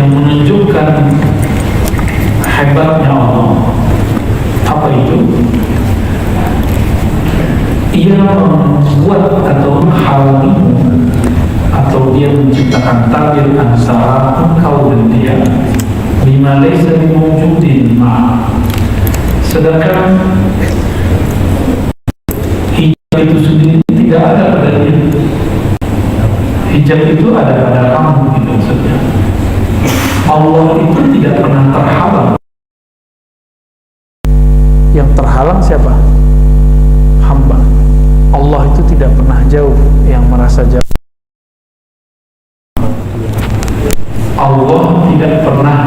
yang menunjukkan hebatnya Allah. Apa itu? Ia membuat atau menghalangimu, atau dia menciptakan tabir antara engkau dan dia, bima laysa biwujudin ma', sedangkan hijab itu sendiri tidak ada pada dia. Hijab itu ada pada kamu, itu maksudnya. Allah itu tidak pernah terhalang. Yang terhalang siapa? Hamba. Allah itu tidak pernah jauh, yang merasa jauh. Allah tidak pernah,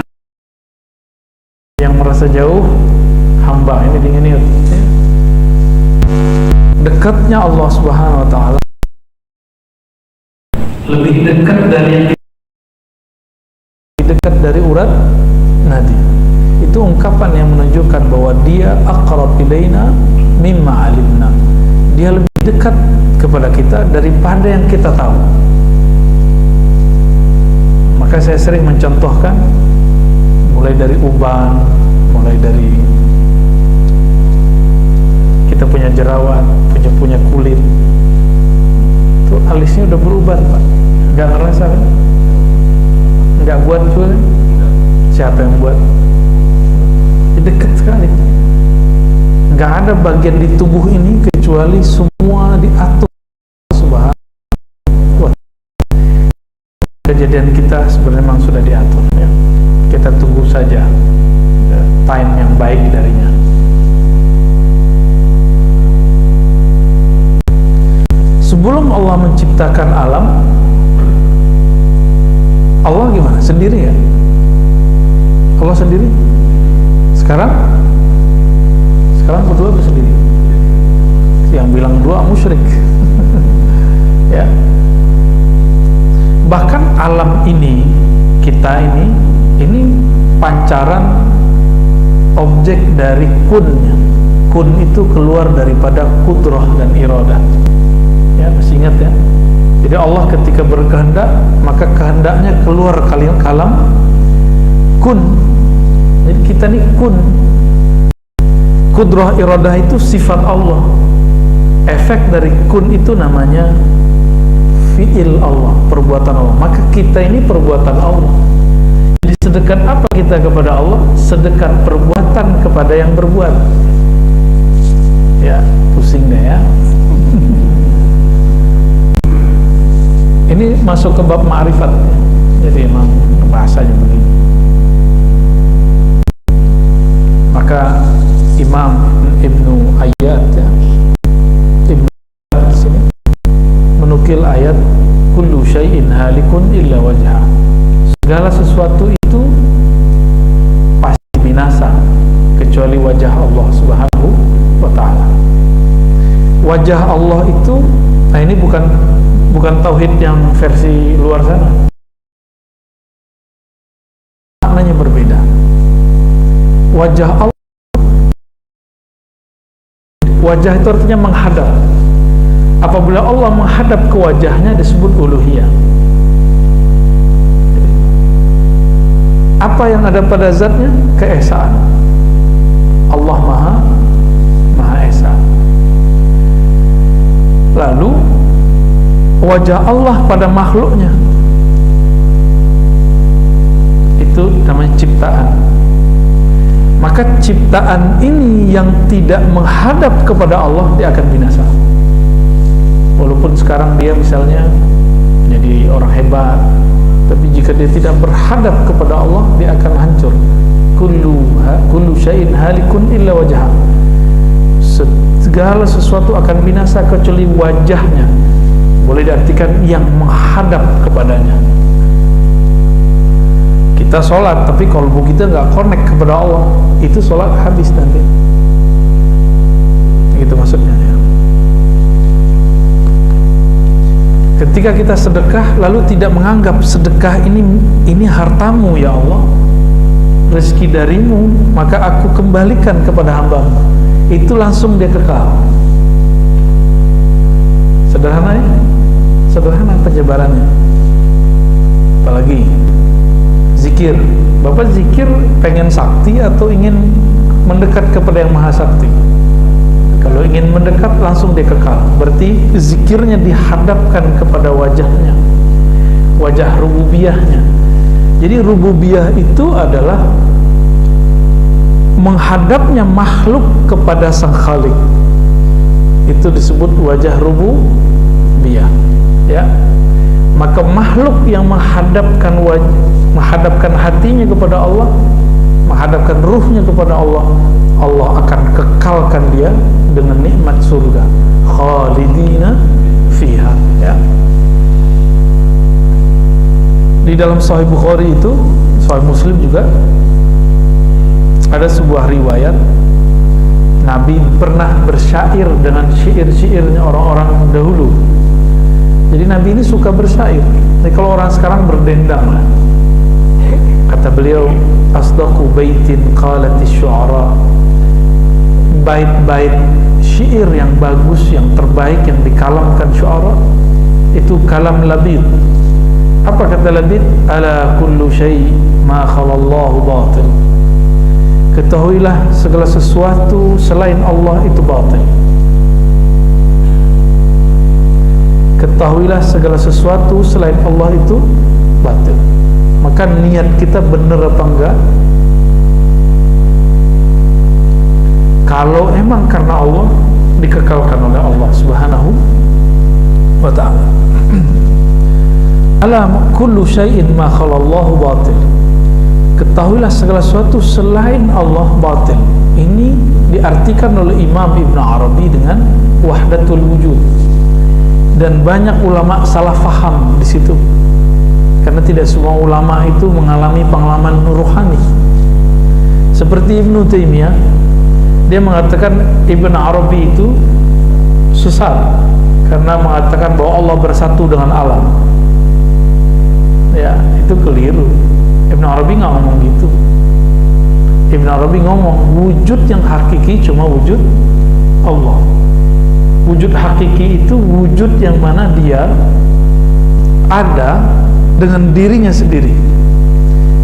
yang merasa jauh hamba. Ini diingat ya. Dekatnya Allah Subhanahu wa taala lebih dekat dari yang dekat dari urat nadi. Itu ungkapan yang menunjukkan bahwa dia aqrab ilaina mimma alimna. Dia lebih dekat kepada kita daripada yang kita tahu. Maka saya sering mencontohkan, mulai dari uban, mulai dari kita punya jerawat, punya kulit, itu alisnya udah beruban, Pak. Nggak ngerasa kan? Nggak buat juga kan? Siapa yang buat? Dekat sekali. Nggak ada bagian di tubuh ini kecuali semua diatur Subhanahu wa ta'ala. Kejadian kita sebenarnya memang sudah diatur ya. Kita tunggu saja time yang baik darinya. Sebelum Allah menciptakan alam, Allah gimana? Sendiri ya? Allah sendiri? Sekarang berdua bersendiri. Yang bilang dua musyrik. Ya. Bahkan alam ini, kita ini pancaran objek dari kunnya. Kun itu keluar daripada kudrah dan iradah. Ya, masih ingat ya? Jadi Allah ketika berkehendak, maka kehendaknya keluar kalam kun. Jadi kita ini kun. Kudrah iradah itu sifat Allah. Efek dari kun itu namanya fi'il Allah, perbuatan Allah. Maka kita ini perbuatan Allah. Jadi sedekat apa kita kepada Allah? Sedekat perbuatan kepada yang berbuat. Ya, pusing deh ya. Ini masuk ke bab ma'rifat ya. Jadi emang bahasanya begini. Maka Imam Ibnu Ayyad ya, Ibnu Ayyad di sini menukil ayat kullu syai'in halikun illa wajha. Segala sesuatu itu pasti binasa kecuali wajah Allah Subhanahu wa ta'ala. Wajah Allah itu, nah ini bukan tauhid yang versi luar sana. Maknanya berbeda. Wajah Allah, wajah itu artinya menghadap. Apabila Allah menghadap ke wajahnya disebut uluhiyah. Apa yang ada pada zatnya? Keesaan. Allah Maha Esa. Lalu wajah Allah pada makhluknya itu namanya ciptaan. Maka ciptaan ini yang tidak menghadap kepada Allah, dia akan binasa. Walaupun sekarang dia misalnya jadi orang hebat, tapi jika dia tidak berhadap kepada Allah, dia akan hancur. Kullu syai'in halikun illa wajha. Segala sesuatu akan binasa kecuali wajahnya. Boleh diartikan yang menghadap kepadanya. Kita sholat, tapi kalbu kita nggak connect kepada Allah, itu sholat habis nanti. Gitu maksudnya ya. Ketika kita sedekah lalu tidak menganggap sedekah ini hartamu ya Allah, rezeki darimu, maka aku kembalikan kepada hambamu, itu langsung dia kekal. Sederhana ya? Sederhana penyebarannya. Apalagi Zikir. Bapak zikir pengen sakti atau ingin mendekat kepada yang maha sakti? Kalau ingin mendekat langsung dia kekal. Berarti zikirnya dihadapkan kepada wajahnya, wajah rububiyahnya. Jadi rububiyah itu adalah menghadapnya makhluk kepada sang khalik. Itu disebut wajah rububiyah, ya. Maka makhluk yang menghadapkan hatinya kepada Allah, menghadapkan ruhnya kepada Allah, Allah akan kekalkan dia dengan nikmat surga, khalidina fiha, ya. Di dalam Sahih Bukhari itu, Sahih Muslim juga ada sebuah riwayat Nabi pernah bersyair dengan syair-syairnya orang-orang dahulu. Jadi Nabi ini suka bersyair. Jadi kalau orang sekarang berdendang lah. Kata beliau, asdaqu baitin qalatis syu'ara, bait-bait syair yang bagus, yang terbaik, yang dikalamkan syu'ara itu kalam Labid. Apa kata Labid? Ala kullu syai' ma khalallahu batil. Ketahuilah segala sesuatu selain Allah itu batil. Ketahuilah segala sesuatu selain Allah itu batil. Maka niat kita benar apa enggak? Kalau emang karena Allah, dikekalkan oleh Allah Subhanahu wa ta'ala. Alam kullu syai'in ma khalallahu batil. Ketahuilah segala sesuatu selain Allah batil. Ini diartikan oleh Imam Ibn Arabi dengan wahdatul wujud. Dan banyak ulama salah faham di situ. Karena tidak semua ulama itu mengalami pengalaman ruhani. Seperti Ibn Taimiyah, dia mengatakan Ibn Arabi itu sesat karena mengatakan bahwa Allah bersatu dengan alam. Ya, itu keliru. Ibn Arabi nggak ngomong gitu. Ibn Arabi ngomong wujud yang hakiki cuma wujud Allah. Wujud hakiki itu wujud yang mana dia ada dengan dirinya sendiri.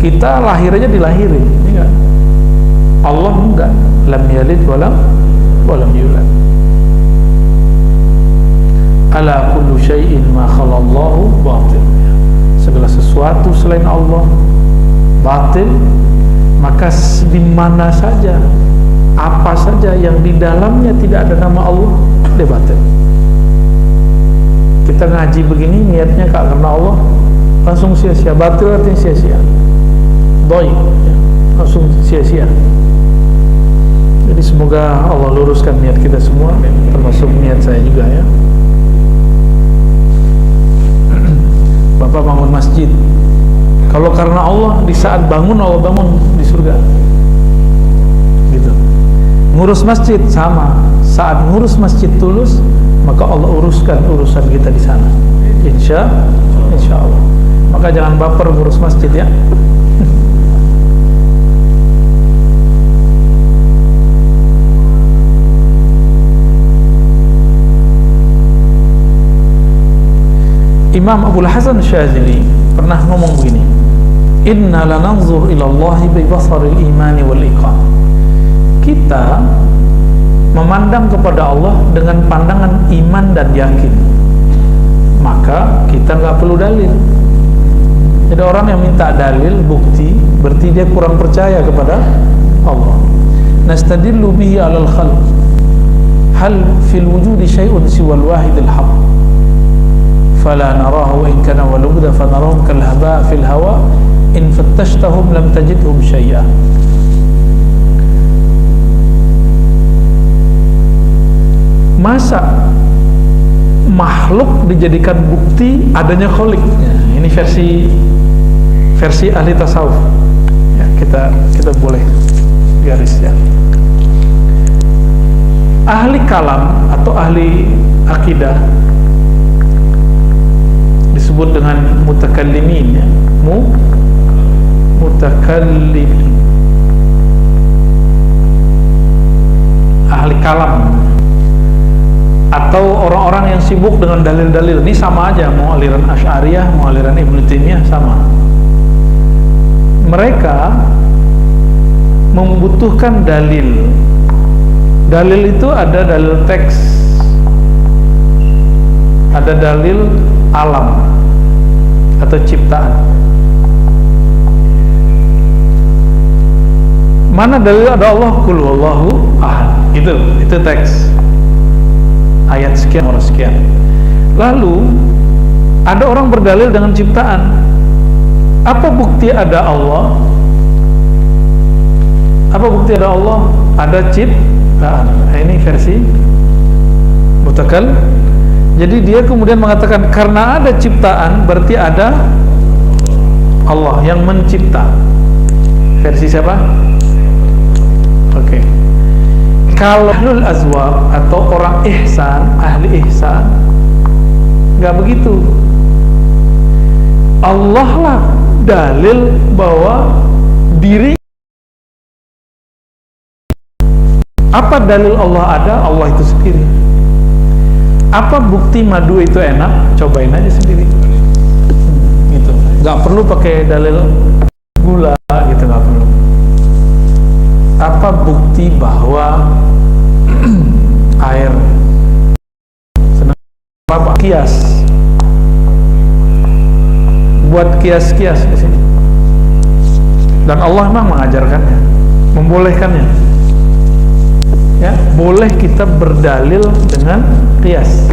Kita lahir aja dilahirin, ya. Allah enggak, lam yalid walam yulad. Ala kullu syai'in ma khalallahu batil. Segala sesuatu selain Allah batil. Maka di mana saja, apa saja yang di dalamnya tidak ada nama Allah, dia batil. Kita ngaji begini niatnya karena Allah, langsung sia-sia. Batil artinya sia-sia, doi, ya, langsung sia-sia. Jadi semoga Allah luruskan niat kita semua, termasuk niat saya juga, ya. Bapak bangun masjid, kalau karena Allah, di saat bangun Allah bangun di surga, gitu. Ngurus masjid sama, saat ngurus masjid tulus, maka Allah uruskan urusan kita di sana. Insya Allah. Maka jangan baper ngurus masjid, ya. Imam Abul Hasan Syazili pernah ngomong begini, inna lananzur ilallahi bi basaril imani wal iqam. Kita memandang kepada Allah dengan pandangan iman dan yakin. Maka kita nggak perlu dalil. Jadi orang yang minta dalil, bukti, berarti dia kurang percaya kepada Allah. Nastadillu bihi 'alal khalq. Hal fil wujudi syai'un siwal wahidil haqq. Fala narahu in kana walubda fanarahum kal haba fil hawa in fattashtahum lam tajidhum syai'a. Masa makhluk dijadikan bukti adanya khalik? Ini versi ahli tasawuf, ya. Kita boleh garis, ya. Ahli kalam atau ahli akidah disebut dengan mutakallimin, ya. Mutakallimin, ahli kalam, atau orang-orang yang sibuk dengan dalil-dalil. Ini sama aja, mau aliran Asy'ariyah, mau aliran Ibnu Taimiyah, sama. mereka membutuhkan dalil. Dalil itu ada dalil teks, ada dalil alam atau ciptaan. Mana dalil ada Allah? Qul huwallahu ahad. Itu teks. Ayat sekian, orang sekian. Lalu ada orang berdalil dengan ciptaan. Apa bukti ada Allah? Apa bukti ada Allah? Ada ciptaan. Nah, ini versi mutakal. Jadi dia kemudian mengatakan karena ada ciptaan berarti ada Allah yang mencipta. Versi siapa? Oke. Kalau ahlul azwaq atau orang ihsan, ahli ihsan, nggak begitu. Allah lah dalil bahwa diri. Apa dalil Allah ada? Allah itu sendiri. Apa bukti madu itu enak? Cobain aja sendiri. Gitu. Nggak perlu pakai dalil gula, gitu, nggak perlu. Apa bukti bahwa air senang apa? Kias. Buat kias-kias di sini. Dan Allah memang mengajarkannya, membolehkannya. Ya, boleh kita berdalil dengan kias.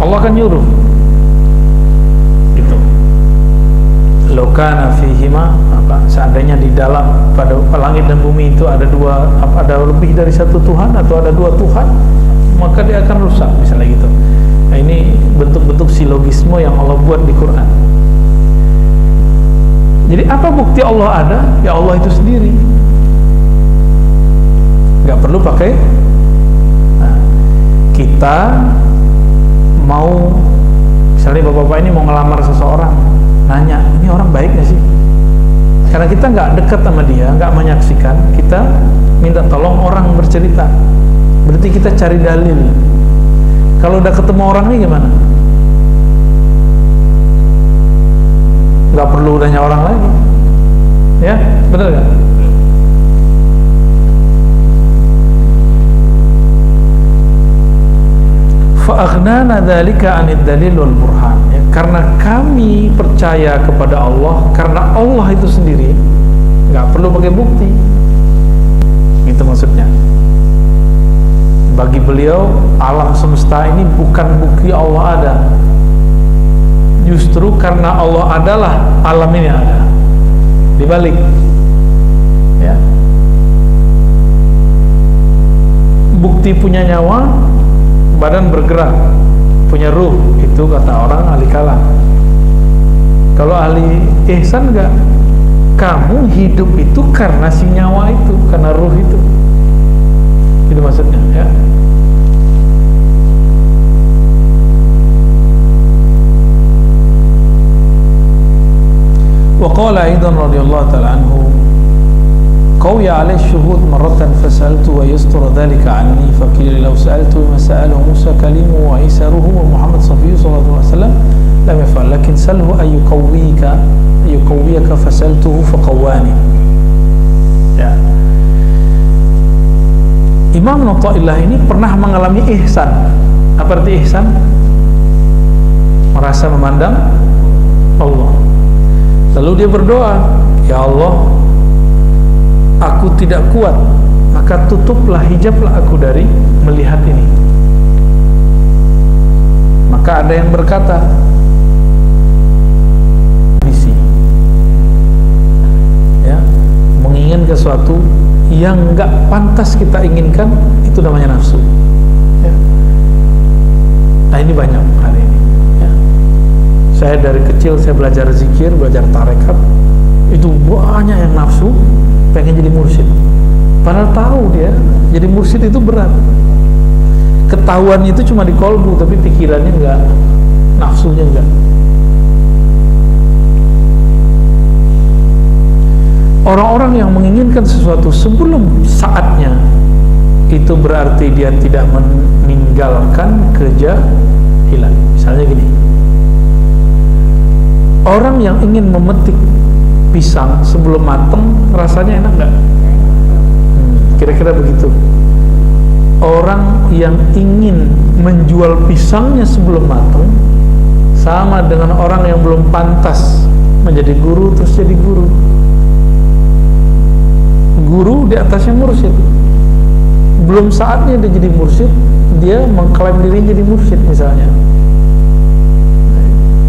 Allah kan nyuruh. Gitu. Laukana fihima, seandainya di dalam pada langit dan bumi itu ada lebih dari satu Tuhan atau ada dua Tuhan, maka dia akan rusak, misalnya gitu. Nah, ini bentuk-bentuk silogisme yang Allah buat di Quran. Jadi apa bukti Allah ada? Ya Allah itu sendiri. Gak perlu pakai. Nah, kita mau, misalnya bapak-bapak ini mau ngelamar seseorang, nanya, ini orang baik gak sih? Karena kita nggak dekat sama dia, nggak menyaksikan, kita minta tolong orang bercerita. Berarti kita cari dalil. Kalau udah ketemu orangnya gimana? Nggak perlu nanya orang lagi, ya, benar nggak? Fa'aghnana dzalika 'anid dalil wal burhan. Ya, karena kami percaya kepada Allah, karena Allah itu sendiri, nggak perlu pakai bukti. Itu maksudnya. Bagi beliau, alam semesta ini bukan bukti Allah ada. Justru karena Allah adalah alam ini ada. Dibalik. Ya. Bukti punya nyawa, badan bergerak, punya ruh, itu kata orang ahli kalam. Kalau ahli ihsan enggak, kamu hidup itu karena si nyawa itu, karena ruh itu. Itu maksudnya, ya. Wa qala aidan radhiyallahu ta'ala anhu قوي عليه الشهود مرة فسألت ويستر ذلك عني فقيل لو سألت ما سأله موسى كليمه وعيسى روحه ومحمد صفيه صلى الله عليه وسلم لم يفعل لكن سأله أن يقويك فسألته فقواني. Ya. Imam Athaillah ini pernah mengalami ihsan. Apa arti ihsan? Merasa memandang Allah. Lalu dia berdoa, ya Allah, aku tidak kuat, maka tutuplah, hijablah aku dari melihat ini. Maka ada yang berkata, misi, ya, menginginkan sesuatu yang enggak pantas kita inginkan, itu namanya nafsu. Ya. Nah, ini banyak hari ini. Ya. Saya dari kecil saya belajar zikir, belajar tarekat, itu banyak yang nafsu pengen jadi mursyid, padahal tahu dia jadi mursyid itu berat. Ketahuan itu cuma di kolbu, tapi pikirannya enggak, nafsunya enggak. Orang-orang yang menginginkan sesuatu sebelum saatnya, itu berarti dia tidak meninggalkan kejahilan. Misalnya gini, orang yang ingin memetik pisang sebelum mateng rasanya enak nggak? Kira-kira begitu. Orang yang ingin menjual pisangnya sebelum mateng sama dengan orang yang belum pantas menjadi guru terus jadi guru. Guru di atasnya mursyid, belum saatnya dia jadi mursyid, dia mengklaim dirinya jadi mursyid misalnya.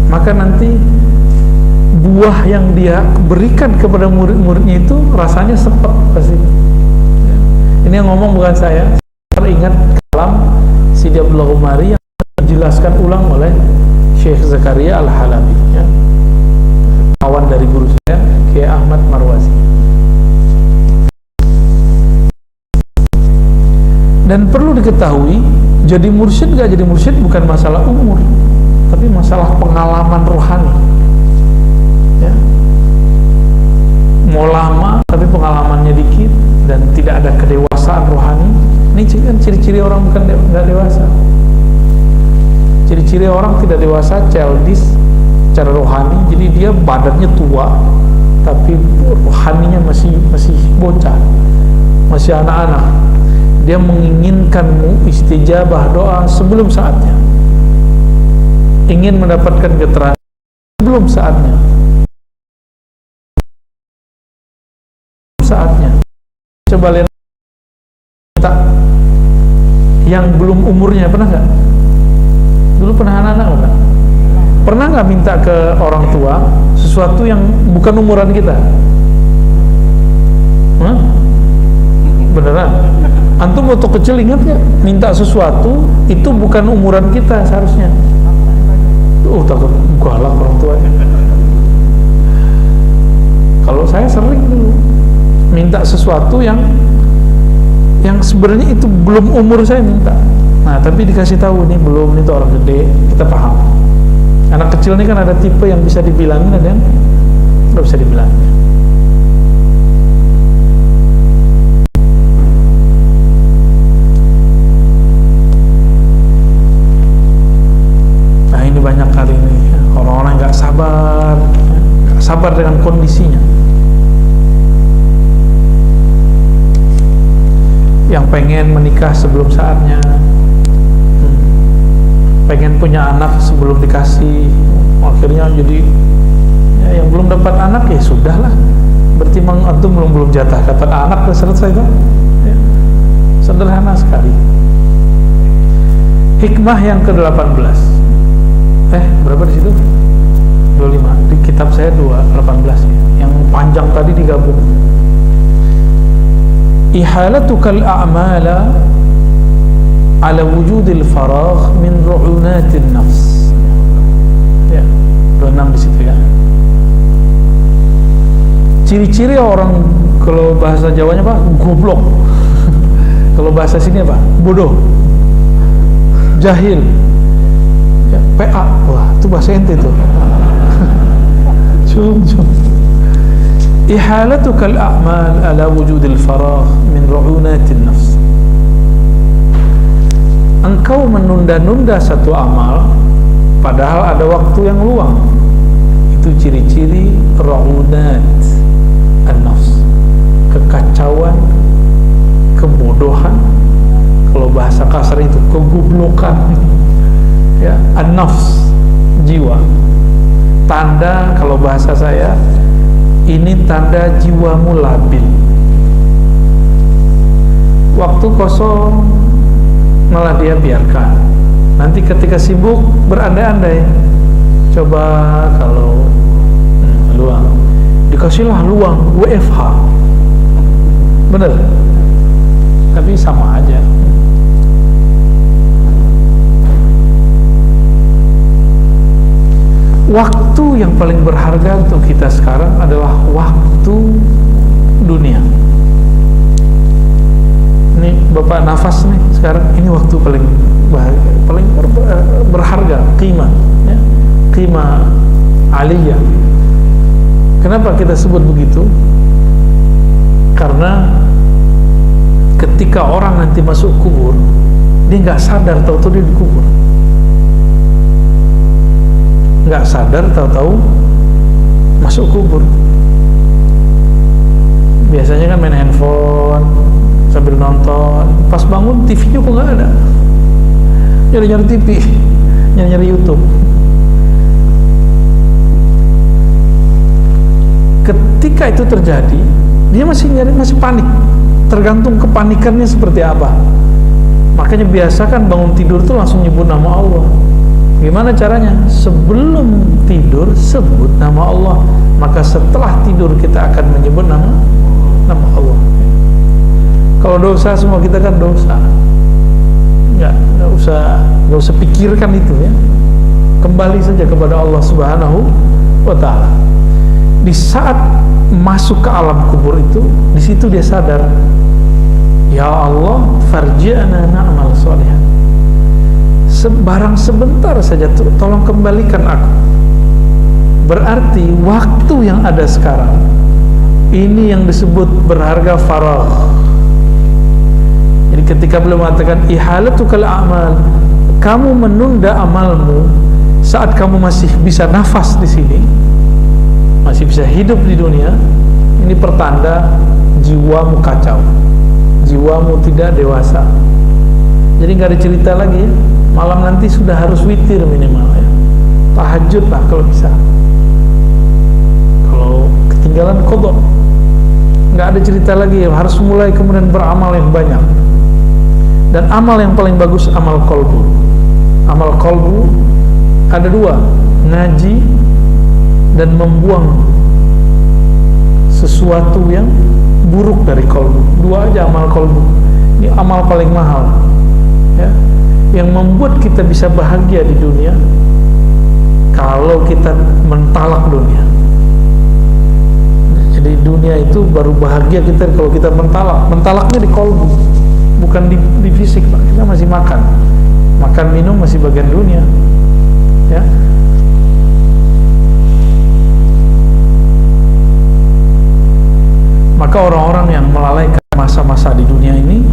Maka nanti buah yang dia berikan kepada murid-muridnya itu rasanya sepet pasti. Ini yang ngomong bukan saya. Teringat kalam Sidi Abdullah Umari yang dijelaskan ulang oleh Syekh Zakaria Al-Halabi, ya. Kawan dari guru saya, Kiai Ahmad Marwazi. Dan perlu diketahui, jadi mursyid gak jadi mursyid bukan masalah umur, tapi masalah pengalaman rohani, ya. Mau lama tapi pengalamannya dikit dan tidak ada kedewasaan rohani. Ini kan ciri-ciri orang bukan nggak dewasa. Ciri-ciri orang tidak dewasa, childish secara rohani. Jadi dia badannya tua, tapi rohaninya masih bocah, masih anak-anak. Dia menginginkanmu istijabah doa sebelum saatnya, ingin mendapatkan keterangan sebelum saatnya. Coba lihat yang belum umurnya, pernah nggak? Dulu pernah anak-anak nggak? Pernah nggak minta ke orang tua sesuatu yang bukan umuran kita? Hah? Beneran? Antum waktu kecil ingat nggak? Minta sesuatu itu bukan umuran kita seharusnya. Takut galak orang tuanya. Kalau saya sering dulu minta sesuatu yang sebenarnya itu belum umur saya minta. Nah, tapi dikasih tahu nih belum, itu orang gede, kita paham. Anak kecil ini kan ada tipe yang bisa dibilangin, ada yang nggak bisa dibilangin. Nah, ini banyak kali nih orang-orang nggak sabar dengan kondisinya. Yang pengen menikah sebelum saatnya, pengen punya anak sebelum dikasih, akhirnya jadi ya, yang belum dapat anak ya sudahlah, berarti antum belum jatah dapat anak, selesai kan? Ya. Sederhana sekali. Hikmah yang ke-18. Berapa di situ? 25. Di kitab saya 18 ya. Yang panjang tadi digabung. Ihalatukal a'mala ala wujudil faragh min ru'unatin nafs. Ya, 26 di situ ya. Ciri-ciri orang, kalau bahasa Jawanya apa? Goblok. Kalau bahasa sini apa? Bodoh, jahil, ya, PA. Wah, itu bahasa ente tuh. Cum. Ihalatukal a'mal ala wujudil faragh min ru'unatin nafs. Engkau menunda-nunda satu amal padahal ada waktu yang luang. Itu ciri-ciri ru'unat an-nafs, kekacauan, kebodohan. Kalau bahasa kasar itu kegoblokan, ya, an-nafs, jiwa. Tanda, kalau bahasa saya, ini tanda jiwamu labil. Waktu kosong malah dia biarkan. Nanti ketika sibuk berandai-andai. Coba kalau luang, dikasihlah luang WFH, bener, tapi sama aja. Waktu yang paling berharga untuk kita sekarang adalah waktu dunia. Ini Bapak nafas nih sekarang, ini waktu paling bahagia, paling berharga, qimah, ya, qimah aliyah. Kenapa kita sebut begitu? Karena ketika orang nanti masuk kubur, dia nggak sadar tahu-tahu dia dikubur. Nggak sadar tahu-tahu masuk kubur. Biasanya kan main handphone sambil nonton, pas bangun TV-nya kok nggak ada, nyari-nyari TV, nyari-nyari YouTube. Ketika itu terjadi, dia masih panik, tergantung kepanikannya seperti apa. Makanya biasakan bangun tidur tuh langsung nyebut nama Allah. Gimana caranya? Sebelum tidur sebut nama Allah, maka setelah tidur kita akan menyebut nama Allah. Kalau dosa, semua kita kan dosa, nggak usah pikirkan itu ya. Kembali saja kepada Allah Subhanahu wa Ta'ala. Di saat masuk ke alam kubur itu, di situ dia sadar, ya Allah, farji'na na'mal sholihan. Barang sebentar saja, tolong kembalikan aku. Berarti waktu yang ada sekarang ini yang disebut berharga faragh. Jadi ketika beliau mengatakan ihalatukal a'mal, kamu menunda amalmu saat kamu masih bisa nafas di sini, masih bisa hidup di dunia, ini pertanda jiwamu kacau, jiwamu tidak dewasa. Jadi nggak ada cerita lagi ya. Malam nanti sudah harus witir minimal ya. Tahajud lah kalau bisa. Kalau ketinggalan qadha, nggak ada cerita lagi ya. Harus mulai kemudian beramal yang banyak. Dan amal yang paling bagus amal qalbu. Amal qalbu ada dua, ngaji dan membuang sesuatu yang buruk dari qalbu. Dua aja amal qalbu. Ini amal paling mahal ya, yang membuat kita bisa bahagia di dunia kalau kita mentalak dunia. Jadi dunia itu baru bahagia kita kalau kita mentalaknya di qalbu, bukan di fisik Pak. Kita masih makan minum masih bagian dunia ya. Maka orang-orang yang melalaikan masa-masa di dunia ini,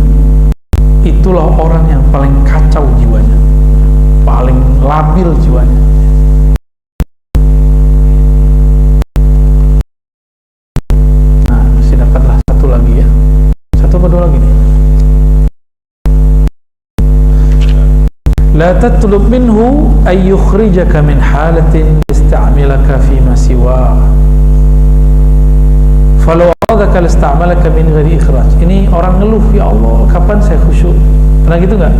itulah orang yang paling kacau jiwanya, paling labil jiwanya. Nah, masih dapatlah satu lagi ya. Satu atau dua lagi nih. La tatlub minhu ay yukhrijaka min halatin yasta'milaka fi ma siwa. Falau aradaka lasta'malaka min ghairi ikhraj. Ini orang ngeluh, ya Allah, kapan saya khusyuk? Pernah gitu enggak?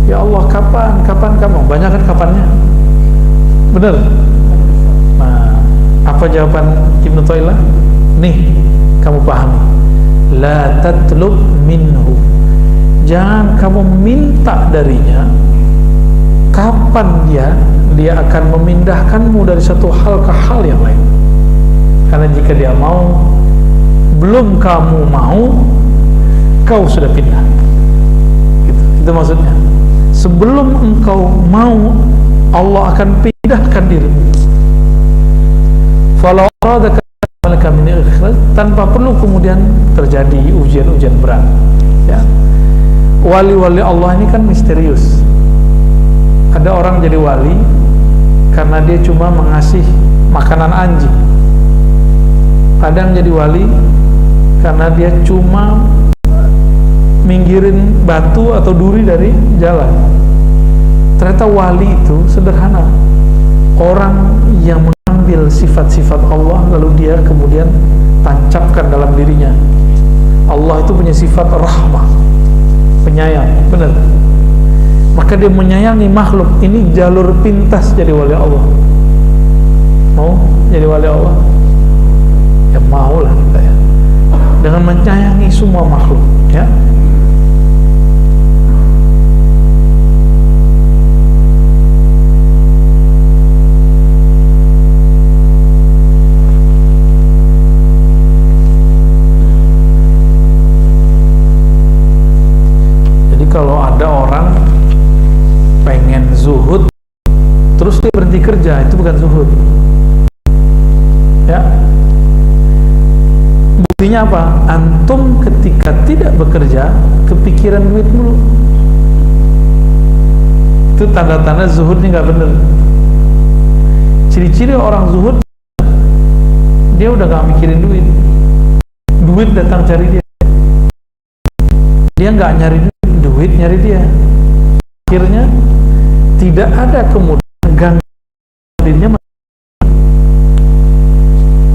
Ya Allah, kapan kamu? Banyak kan kapannya? Benar? Nah, apa jawaban Ibnu Thailah? Nih, kamu pahami. La tatlub minhu. Jangan kamu minta darinya kapan dia akan memindahkanmu dari satu hal ke hal yang lain. Karena jika dia mau, belum kamu mau, kau sudah pindah. Itu maksudnya. Sebelum engkau mau, Allah akan pindahkan dirimu. Falau aradaka min ikhraj, tanpa perlu kemudian terjadi ujian-ujian berat. Ya. Wali-wali Allah ini kan misterius. Ada orang jadi wali karena dia cuma mengasih makanan anjing. Ada yang jadi wali karena dia cuma minggirin batu atau duri dari jalan. Ternyata wali itu sederhana, orang yang mengambil sifat-sifat Allah lalu dia kemudian tancapkan dalam dirinya. Allah itu punya sifat rahmah, penyayang, benar. Maka dia menyayangi makhluk. Ini jalur pintas jadi wali Allah. Mau jadi wali Allah? Ya maulah kita ya. Dengan menyayangi semua makhluk ya. Jadi kalau ada orang pengen zuhud terus dia berhenti kerja, itu bukan zuhud ya. Buktinya apa? Antum ketika tidak bekerja kepikiran duit mulu, itu tanda-tanda zuhudnya nggak bener. Ciri-ciri orang zuhud, dia udah nggak mikirin duit. duit datang cari dia. Dia nggak nyari duit, nyari dia. Akhirnya tidak ada kemudian ganggu dirinya.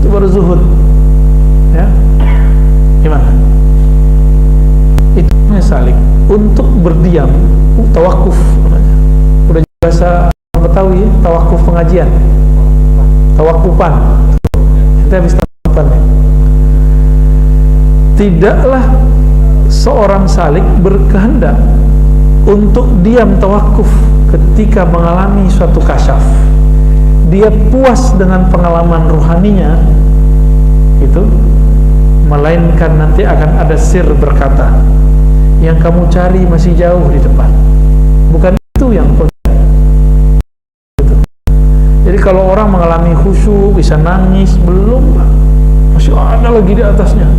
Itu baru zuhud. Ya, gimana? Itu salik untuk berdiam, tawakuf. Udah bahasa Betawi, tawakuf pengajian, tawakupan. Kita habis tawakupan ya. Tidaklah seorang salik berkehendak untuk diam tawakuf ketika mengalami suatu kasyaf. Dia puas dengan pengalaman ruhaninya itu, melainkan nanti akan ada sir berkata, yang kamu cari masih jauh di depan, bukan itu yang penting. Gitu. Jadi kalau orang mengalami khusyuk, bisa nangis, belum, masih ada lagi di atasnya.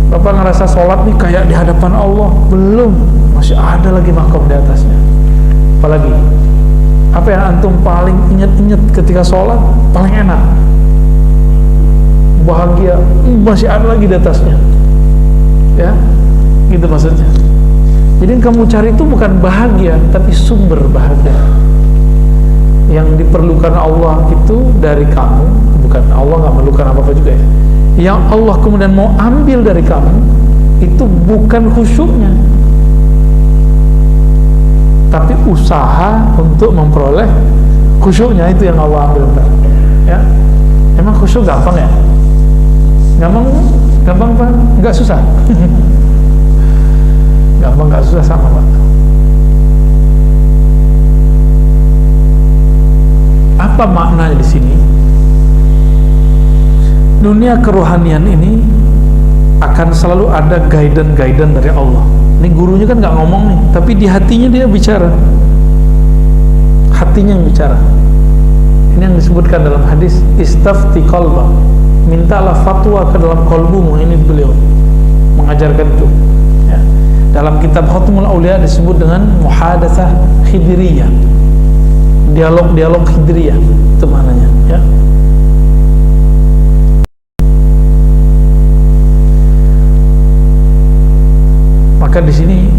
Bapak ngerasa sholat nih kayak di hadapan Allah, belum, masih ada lagi makom di atasnya. Apalagi apa yang antum paling ingat-ingat ketika sholat, paling enak, bahagia, masih ada lagi di atasnya. Ya, gitu maksudnya. Jadi yang kamu cari itu bukan bahagia, tapi sumber bahagia. Yang diperlukan Allah itu dari kamu, bukan Allah nggak memerlukan apa-apa juga ya. Yang Allah kemudian mau ambil dari kamu itu bukan khusyuknya, tapi usaha untuk memperoleh khusyuknya, itu yang Allah ambil. Ya, emang khusyuk gampang ya? Gampang Pak? Nggak susah. Gampang nggak susah sama Pak. Apa maknanya di sini? Dunia kerohanian ini akan selalu ada guidance dari Allah. Ini gurunya kan nggak ngomong nih, tapi di hatinya dia bicara. Hatinya yang bicara. Ini yang disebutkan dalam hadis, istafti qalba, mintalah fatwa ke dalam kolbumu. Ini beliau mengajarkan itu. Ya. Dalam kitab Khatmul Aulia disebut dengan muhadatsah khidriyah, dialog khidriyah, itu maknanya. Ya. Maka di sini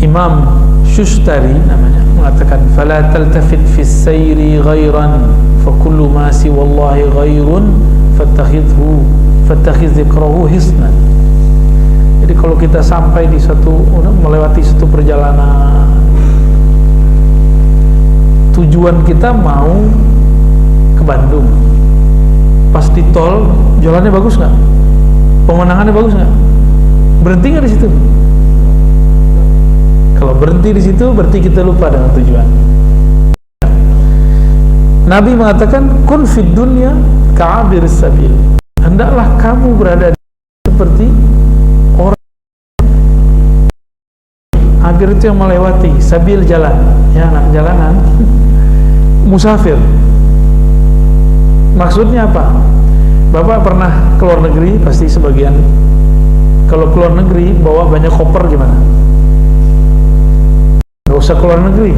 Imam Shustari namanya mengatakan, fala taltafit fis sayri ghairan fa kullu ma siwa Allahi ghairun fattakhiz dzikrahu hisnan. Jadi kalau kita sampai di melewati satu perjalanan, tujuan kita mau ke Bandung, pas di tol jalannya bagus nggak, pemandangannya bagus nggak, berhenti nggak di situ? Kalau berhenti di situ berarti kita lupa dengan tujuan. Nabi mengatakan, kun fid dunya ka'abiris sabil. Hendaklah kamu berada seperti orang abir, itu yang melewati, sabil jalan, ya anak jalanan, musafir. Maksudnya apa? Bapak pernah keluar negeri, pasti sebagian. Kalau keluar negeri bawa banyak koper gimana? Gak usah keluar negeri,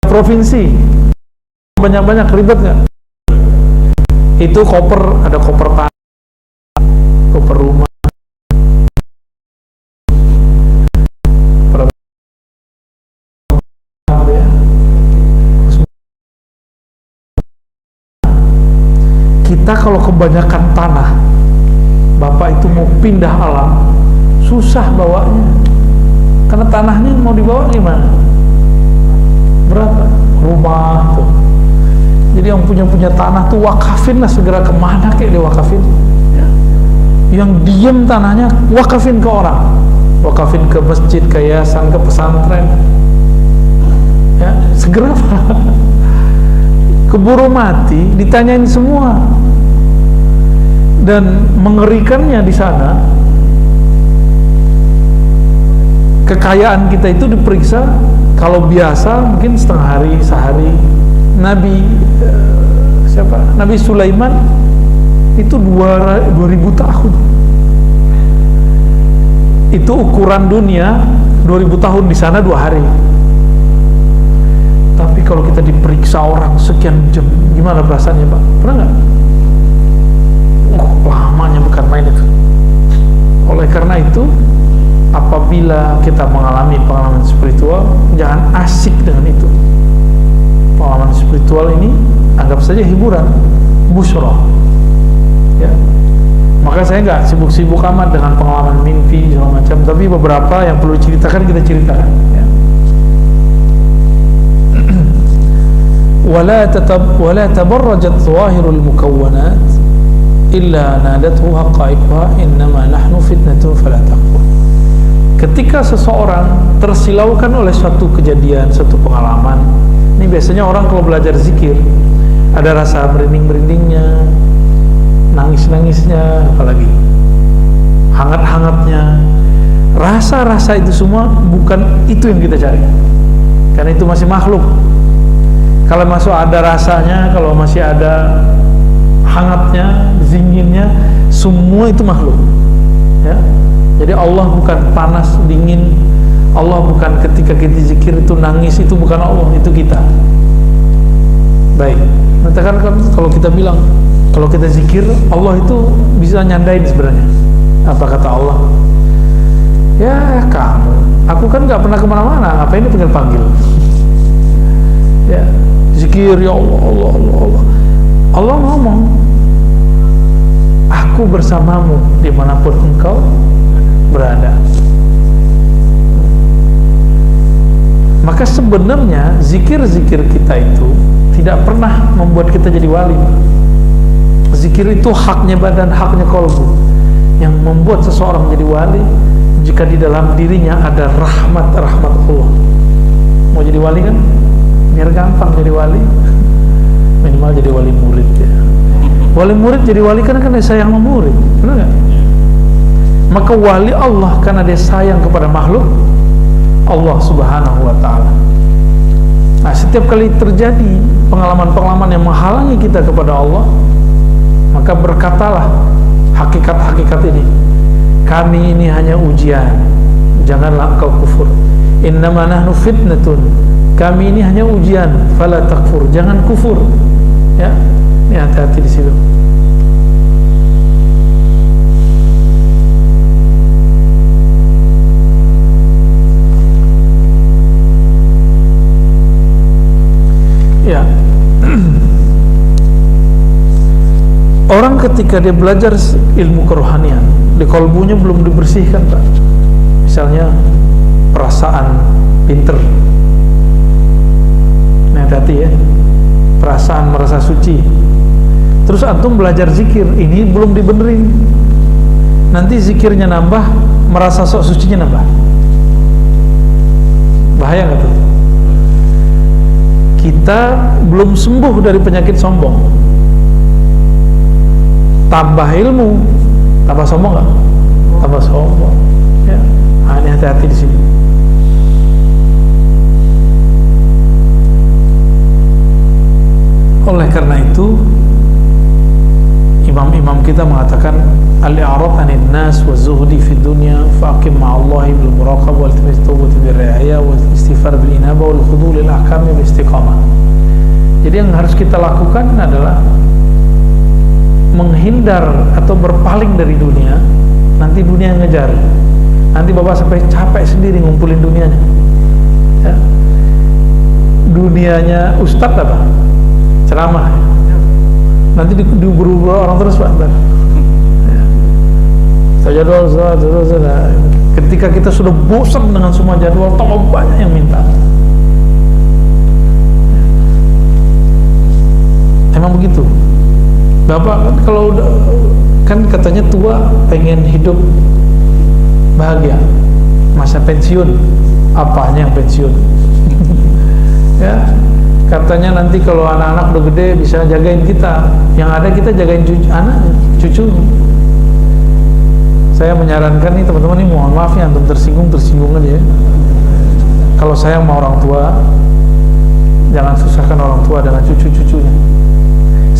provinsi banyak-banyak, ribet nggak? Itu koper, ada koper tanah, koper rumah, kita kalau kebanyakan tanah, Bapak itu mau pindah alam susah bawanya. Karena tanahnya mau dibawa gimana? Berapa? Rumah tuh. Jadi yang punya tanah tuh wakafin lah, segera kemana kayak dia wakafin. Ya. Yang diem tanahnya wakafin ke orang, wakafin ke masjid, ke yayasan, ke pesantren. Ya, segera. Keburu mati, ditanyain semua. Dan mengerikannya di sana, kekayaan kita itu diperiksa. Kalau biasa mungkin setengah hari, sehari. Nabi Sulaiman itu 2000 tahun. Itu ukuran dunia, 2000 tahun, di sana 2 hari. Tapi kalau kita diperiksa orang sekian jam, gimana perasaannya Pak? Pernah nggak? Lamanya bukan apabila kita mengalami pengalaman spiritual, jangan asik dengan itu. Pengalaman spiritual ini anggap saja hiburan, busra, ya. Maka saya nggak sibuk-sibuk amat dengan pengalaman mimpi segala macam, tapi beberapa yang perlu ceritakan kita ceritakan, ya. wala tabarrajat zawahirul mukawwanat illa nadathu haqaiquha innama nahnu fitnatun fala takfur. Ketika seseorang tersilaukan oleh suatu kejadian, suatu pengalaman, ini biasanya orang kalau belajar zikir ada rasa merinding-merindingnya, nangis-nangisnya, apalagi hangat-hangatnya. Rasa-rasa itu semua bukan itu yang kita cari, karena itu masih makhluk. Kalau masuk ada rasanya, kalau masih ada hangatnya, zinginnya, semua itu makhluk, ya. Jadi Allah bukan panas, dingin. Allah bukan ketika kita zikir itu nangis, itu bukan Allah, itu kita. Baik, nanti kan kalau kita bilang, kalau kita zikir, Allah itu bisa nyandain sebenarnya. Apa kata Allah? Ya kamu, aku kan gak pernah kemana-mana, ngapain dipanggil-panggil? Ya, zikir, ya Allah, Allah, Allah, Allah. Allah ngomong, aku bersamamu dimanapun engkau berada. Maka sebenarnya zikir-zikir kita itu tidak pernah membuat kita jadi wali. Zikir itu haknya badan, haknya kolbu. Yang membuat seseorang menjadi wali jika di dalam dirinya ada rahmat-rahmat Allah. Mau jadi wali kan? Biar gampang jadi wali, minimal jadi wali murid, ya. Wali murid jadi wali kan dia sayang sama murid, benar nggak? Maka wali Allah karena dia sayang kepada makhluk Allah subhanahu wa ta'ala. Nah, setiap kali terjadi pengalaman-pengalaman yang menghalangi kita kepada Allah, maka berkatalah hakikat-hakikat ini, kami ini hanya ujian, janganlah engkau kufur. Innama nahnu fitnatun, kami ini hanya ujian, fala takfur, jangan kufur, ya. Ini hati-hati di situ. Ya. Orang ketika dia belajar ilmu kerohanian, di kolbunya belum dibersihkan, Pak. Misalnya perasaan pinter. Nah, hati-hati ya. Perasaan merasa suci. Terus antum belajar zikir, ini belum dibenerin. Nanti zikirnya nambah, merasa sok sucinya nambah. Bahaya nggak tuh? Kita belum sembuh dari penyakit sombong. Tambah ilmu, tambah sombong nggak? Tambah sombong. Ya, ini hati-hati di sini. Oleh karena itu, imam-imam kita mengatakan al-i'rad 'anil nas wa zuhdi fid dunya faqim ma'allahi bil muraqabah wal tawbati bir ri'ayah wal istighfar bil inabah wal khudu' lil ahkam bil istiqamah. Jadi yang harus kita lakukan adalah menghindar atau berpaling dari dunia. Nanti dunia yang ngejar. Nanti bapak sampai capek sendiri ngumpulin dunianya, ya. Dunianya ustadz apa? Ceramah. Nanti diburu-buru orang terus, Pak. Ya. Jadwal. Ketika kita sudah bosan dengan semua jadwal, tambah banyak yang minta. Emang begitu. Bapak kan kalau udah, kan katanya tua pengen hidup bahagia, masa pensiun. Apanya yang pensiun? Ya. Katanya nanti kalau anak-anak udah gede bisa jagain kita. Yang ada kita jagain anaknya, cucunya. Saya menyarankan nih teman-teman, ini mohon maaf ya, antum tersinggung aja ya. Kalau saya sama orang tua, jangan susahkan orang tua dengan cucu-cucunya.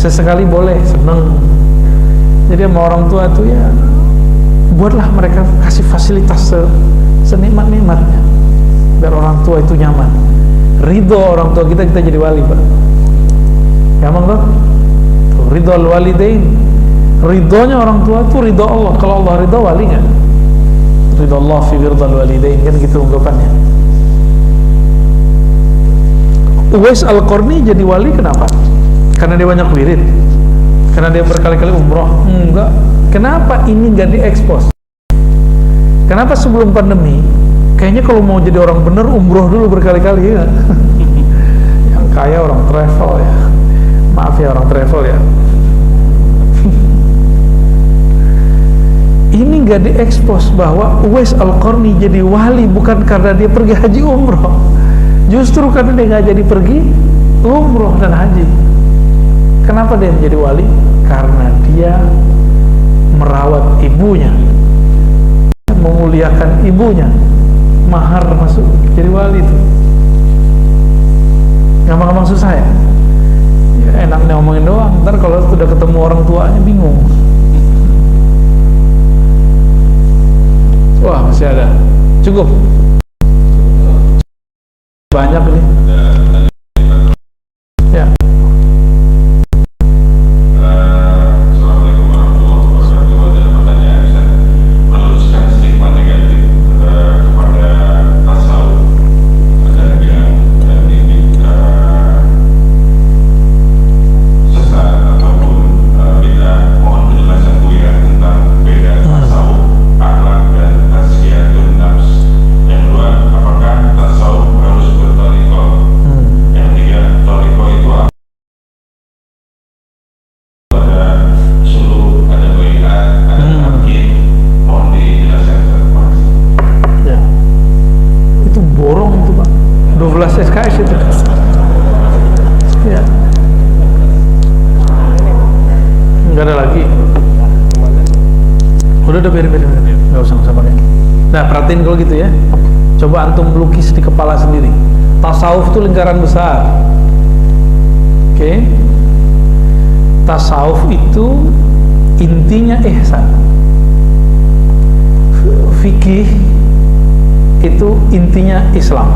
Sesekali boleh, seneng. Jadi sama orang tua itu ya, buatlah mereka kasih fasilitas senikmat-nikmatnya, biar orang tua itu nyaman. Ridho orang tua kita jadi wali, Pak. Gampang tuh? Ridho al-walidain. Ridhonya orang tua itu ridho Allah. Kalau Allah ridho, wali nggak? ridallah fi wirdal walidain, kan gitu ungkapannya. Uwais Al-Qarni jadi wali kenapa? Karena dia banyak wirid? Karena dia berkali-kali umroh? Enggak. Kenapa ini nggak diekspos? Kenapa sebelum pandemi kayaknya kalau mau jadi orang bener umroh dulu berkali-kali ya? Yang kaya orang travel ya, maaf ya orang travel ya. Ini nggak diekspos bahwa Uwais Al-Qarni jadi wali bukan karena dia pergi haji umroh, justru karena dia nggak jadi pergi umroh dan haji. Kenapa dia menjadi wali? Karena dia merawat ibunya, memuliakan ibunya, mahar masuk jadi wali itu. Gampang-gampang susah ya? Ya enaknya ngomongin doang, ntar kalau sudah ketemu orang tuanya bingung. Wah, masih ada. Cukup. Banyak nih. Ya. Assalamualaikum warahmatullahi wabarakatuh. Ada pertanyaan, Ustaz. Meluruskan stigma negatif kepada tasawuf. Ada yang bilang ini sesat ataupun beda. Mohon penjelasan Buya tentang beda tasawuf, akhlak dan tazkiyatun nafs. Yang kedua, apakah tasawuf harus bertoriko? Yang ketiga, toriko itu apa? Ada suluh, ada baiat, ada tamkin. Mohon dijelaskan, Ustaz. Ya. Itu borong itu, Pak. 12 SKS itu. Ya. Enggak ada lagi. Udah biarin. Enggak usah pakai. Nah, perhatiin kalau gitu ya. Coba antum lukis di kepala sendiri. Tasawuf itu lingkaran besar. Oke. Tasawuf itu intinya ihsan. Fikih itu intinya Islam.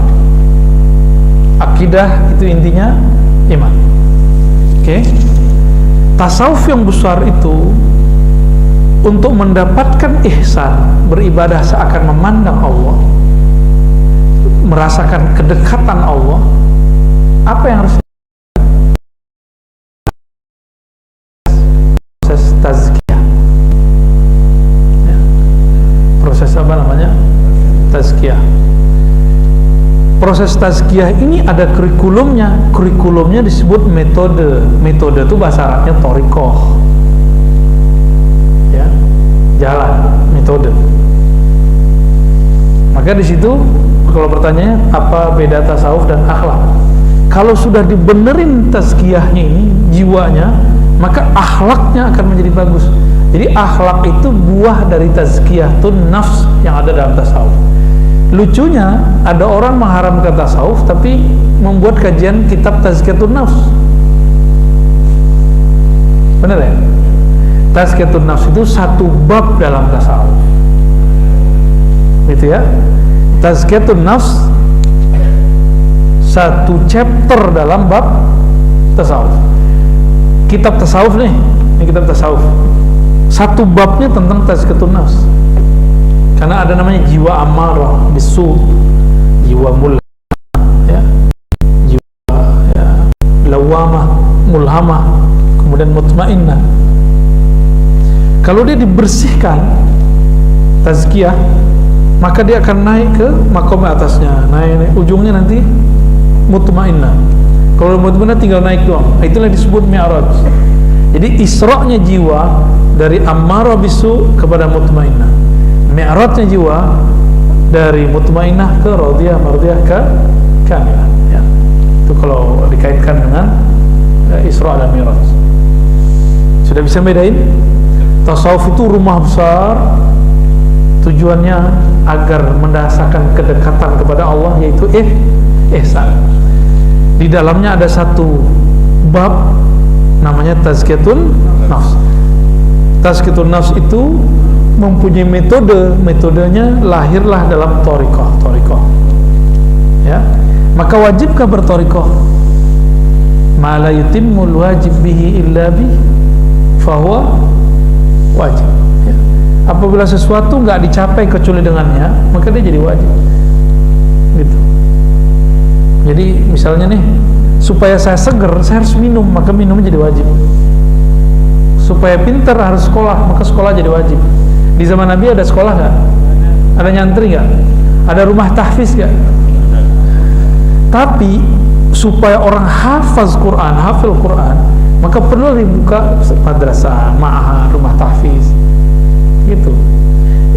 Akidah itu intinya iman. Oke. Tasawuf yang besar itu untuk mendapatkan ihsan, beribadah seakan memandang Allah, merasakan kedekatan Allah. Apa yang harus proses tazkiyah ya. Proses apa namanya? Tazkiyah. Proses tazkiyah ini ada kurikulumnya. Kurikulumnya disebut metode. Metode itu bahasa Arabnya thoriqah ya, jalan, metode. Maka di situ kalau pertanyaannya apa beda tasawuf dan akhlak, kalau sudah dibenerin tazkiyahnya ini, jiwanya, maka akhlaknya akan menjadi bagus. Jadi akhlak itu buah dari tazkiyatun nafs yang ada dalam tasawuf. Lucunya ada orang mengharamkan tasawuf tapi membuat kajian kitab tazkiyatun nafs. Benar ya? Tazkiyatun nafs itu satu bab dalam tasawuf. Gitu ya. Tazkiyatun nafs satu chapter dalam bab tasawuf. Kitab tasawuf nih, ini kitab tasawuf. Satu babnya tentang tazkiyatun nafs. Karena ada namanya jiwa amarah bisu, jiwa mulhamah ya, jiwa ya, lawamah, mulhamah, kemudian mutmainnah. Kalau dia dibersihkan tazkiyah, maka dia akan naik ke makom atasnya, naik ujungnya nanti mutmainnah. Kalau mutmainnah tinggal naik doang, itulah disebut mi'raj. Jadi isra'nya jiwa dari amarah bisu kepada mutmainnah. Mi'rajnya jiwa dari mutmainnah ke radiyah, mardiyah ke kamilah ya. Itu kalau dikaitkan dengan Isra dan Mi'raj. Sudah bisa bedain? Tasawuf itu rumah besar, tujuannya agar mendasarkan kedekatan kepada Allah, yaitu ihsan. Di dalamnya ada satu bab namanya tazkiyatun nafs. Tazkiyatun nafs itu mempunyai metodenya lahirlah dalam thoriqah ya. Maka wajibkah berthoriqah? Ma la yutimmul wajib bihi illa bi fahuwa wajib ya. Apa apabila sesuatu nggak dicapai kecuali dengannya, maka dia jadi wajib. Gitu. Jadi misalnya nih, supaya saya seger, saya harus minum, maka minumnya jadi wajib. Supaya pintar harus sekolah, maka sekolah jadi wajib. Di zaman Nabi ada sekolah nggak? Ada nyantri nggak? Ada rumah tahfiz nggak? Tapi supaya orang hafaz Quran, hafal Quran, maka perlu dibuka madrasah, ma'had, rumah tahfiz. Gitu.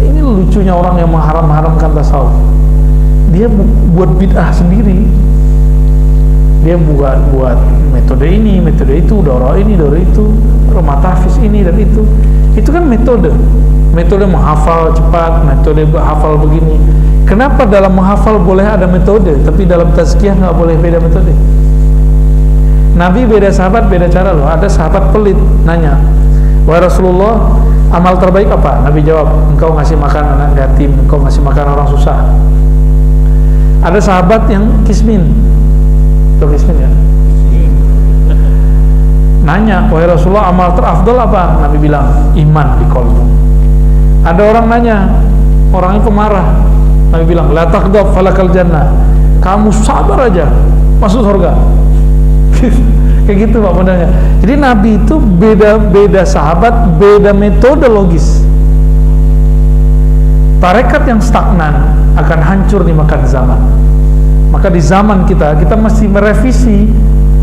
Ini lucunya orang yang mengharam-haramkan tasawuf. Dia buat bid'ah sendiri. Dia buat metode ini, metode itu, doro ini, doro itu, rumah tahfiz ini dan itu. Itu kan metode menghafal cepat, metode hafal begini. Kenapa dalam menghafal boleh ada metode, tapi dalam tazkiyah nggak boleh beda metode? Nabi beda sahabat, beda cara loh. Ada sahabat pelit, nanya, wahai Rasulullah, amal terbaik apa? Nabi jawab, engkau ngasih makan anak yatim, engkau ngasih makan orang susah. Ada sahabat yang kismin, tuh kismin ya, nanya, wahai Rasulullah, amal terafdal apa? Nabi bilang, iman di qalbu. Ada orang nanya, orangnya pemarah, Nabi bilang, la taghdab falakal jannah, kamu sabar aja, masuk surga. Kayak gitu Pak modelnya. Jadi Nabi itu beda sahabat, beda metode logis. Tarekat yang stagnan akan hancur dimakan zaman. Maka di zaman kita mesti merevisi